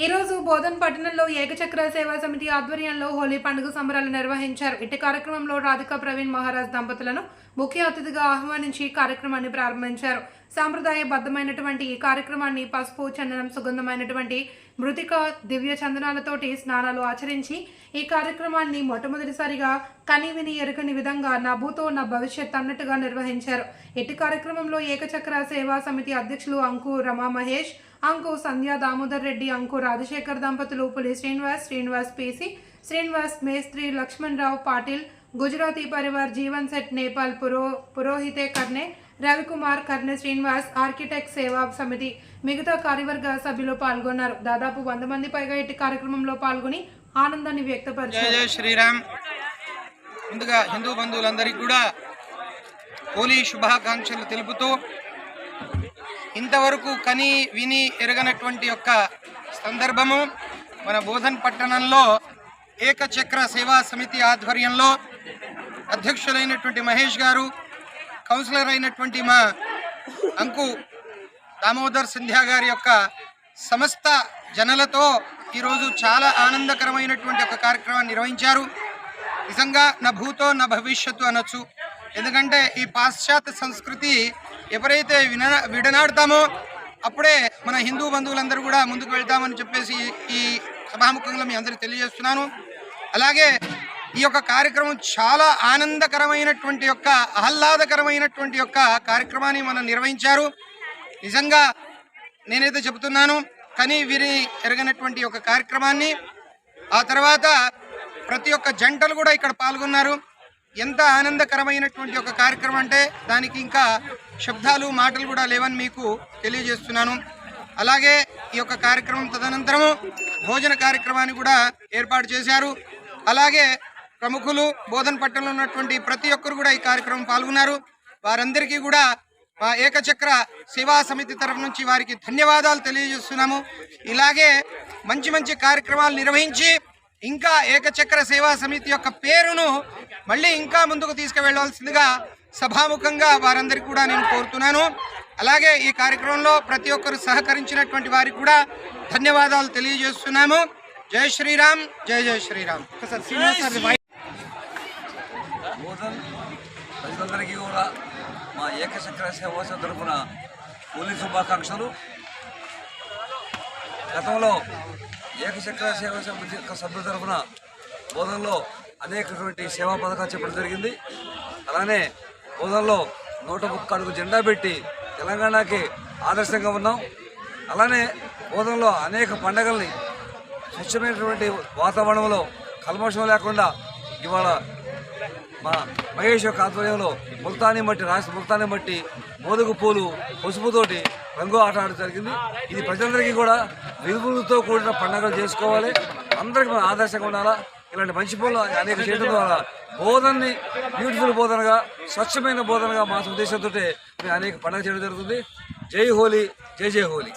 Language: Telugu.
ఈ రోజు బోధన్ పట్టణంలో ఏకచక్ర సేవా సమితి ఆధ్వర్యంలో హోలీ పండుగ సంబరాలు నిర్వహించారు. ఇటు కార్యక్రమంలో రాధికా ప్రవీణ్ మహారాజ్ దంపతులను ముఖ్య అతిథిగా ఆహ్వానించి కార్యక్రమాన్ని ప్రారంభించారు. సాంప్రదాయబద్ధమైనటువంటి ఈ కార్యక్రమాన్ని పసుపు, చందనం, సుగంధమైనటువంటి మృతిక దివ్య చందనాలతోటి స్నానాలు ఆచరించి ఈ కార్యక్రమాన్ని మొట్టమొదటిసారిగా కనివిని ఎరుగని విధంగా నా భూతో నా భవిష్యత్ అన్నట్టుగా నిర్వహించారు. ఇటు కార్యక్రమంలో ఏకచక్ర సేవా సమితి అధ్యక్షులు అంకు రమా మహేష్, అంకు సంధ్యా దామోదర్ రెడ్డి, అంకు రాజశేఖర్ దంపతులు, పులి శ్రీనివాస్ పీసీ శ్రీనివాస్, మేస్త్రి లక్ష్మణ్ రావు పాటిల్, గుజరాతీ పరివార్, జీవన్ సెట్ నేపాల్, పురోహితే కర్నే, రవికుమార్, కర్నే శ్రీనివాస్, ఆర్కిటెక్ట్ సేవా సమితి మిగతా కార్యవర్గ సభ్యులు పాల్గొన్నారు. దాదాపు 100 మంది పైగా ఇటు కార్యక్రమంలో పాల్గొని ఆనందాన్ని వ్యక్తపరిచారు. జై శ్రీరామ్. ముందుగా హిందూ బంధువులందరికీ కూడా హోలీ శుభాకాంక్షలు తెలుపుతూ, ఇంతవరకు కని విని ఎరగనటువంటి యొక్క సందర్భము మన బోధన్ పట్టణంలో ఏకచక్ర సేవా సమితి ఆధ్వర్యంలో అధ్యక్షులైనటువంటి మహేష్ గారు, కౌన్సిలర్ అయినటువంటి మా అంకు దామోదర్ సంధ్యా గారి యొక్క సమస్త జనులతో ఈరోజు చాలా ఆనందకరమైనటువంటి ఒక కార్యక్రమాన్ని నిర్వహించారు. నిజంగా నా భూతో నా భవిష్యత్తు అనొచ్చు. ఎందుకంటే ఈ పాశ్చాత్య సంస్కృతి ఎప్పుడైతే విడనాడుతామో అప్పుడే మన హిందూ బంధువులందరూ కూడా ముందుకు వెళ్తామని చెప్పేసి ఈ సభాముఖంగా మీ అందరికీ తెలియజేస్తున్నాను. అలాగే ఈ యొక్క కార్యక్రమం చాలా ఆనందకరమైనటువంటి యొక్క ఆహ్లాదకరమైనటువంటి యొక్క కార్యక్రమాన్ని మనం నిర్వహించారు. నిజంగా నేనైతే చెబుతున్నాను, కానీ వీరి ఎరగనటువంటి ఒక కార్యక్రమాన్ని. ఆ తర్వాత ప్రతి ఒక్క జంటలు కూడా ఇక్కడ పాల్గొన్నారు. ఎంత ఆనందకరమైనటువంటి ఒక కార్యక్రమం అంటే దానికి ఇంకా శబ్దాలు మాటలు కూడా లేవని మీకు తెలియజేస్తున్నాను. అలాగే ఈ యొక్క కార్యక్రమం తదనంతరము భోజన కార్యక్రమాన్ని కూడా ఏర్పాటు చేశారు. అలాగే ప్రముఖులు బోధన్ పట్టణంలో ఉన్నటువంటి ప్రతి ఒక్కరు కూడా ఈ కార్యక్రమం పాల్గొన్నారు. వారందరికీ కూడా మా ఏకచక్ర సేవా సమితి తరఫు నుంచి వారికి ధన్యవాదాలు తెలియజేస్తున్నాము. ఇలాగే మంచి మంచి కార్యక్రమాలు నిర్వహించి ఇంకా ఏకచక్ర సేవా సమితి యొక్క పేరును మళ్ళీ ఇంకా ముందుకు తీసుకువెళ్ళవలసిందిగా సభాముఖంగా వారందరికీ కూడా నేను కోరుతున్నాను. అలాగే ఈ కార్యక్రమంలో ప్రతి ఒక్కరు సహకరించినటువంటి వారికి కూడా ధన్యవాదాలు తెలియజేస్తున్నాము. జై శ్రీరామ్, జై జై శ్రీరామ్. ప్రజలందరికీ కూడా మా ఏకచక్ర సేవా తరఫున హోలీ శుభాకాంక్షలు. గతంలో ఏకచక్ర సేవా సమితి యొక్క సభ్యుల తరఫున బోధనలో అనేకటువంటి సేవా పథకాలు చెప్పడం జరిగింది. అలానే బోధనలో 130 అడుగు జెండా పెట్టి తెలంగాణకి ఆదర్శంగా ఉన్నాం. అలానే బోధనలో అనేక పండగల్ని స్వచ్ఛమైనటువంటి వాతావరణంలో కల్మషం లేకుండా ఇవాళ మా మహేష్ యొక్క ఆధ్వర్యంలో ముల్తానీ మట్టి, రాష్ట్ర ముల్తానీ మట్టి, మోదుగు పూలు, పసుపుతోటి రంగు ఆట ఆడడం జరిగింది. ఇది ప్రజలందరికీ కూడా విలువలతో కూడిన పండుగలు చేసుకోవాలి, అందరికీ మనం ఆదర్శంగా ఉండాలా. ఇలాంటి మంచి పనులు అనేక చేయడం ద్వారా బోధనని బ్యూటిఫుల్ బోధనగా, స్వచ్ఛమైన బోధనగా మా ఉద్దేశంతో మేము అనేక పండుగ చేయడం జరుగుతుంది. జై హోలీ, జై జై హోలీ.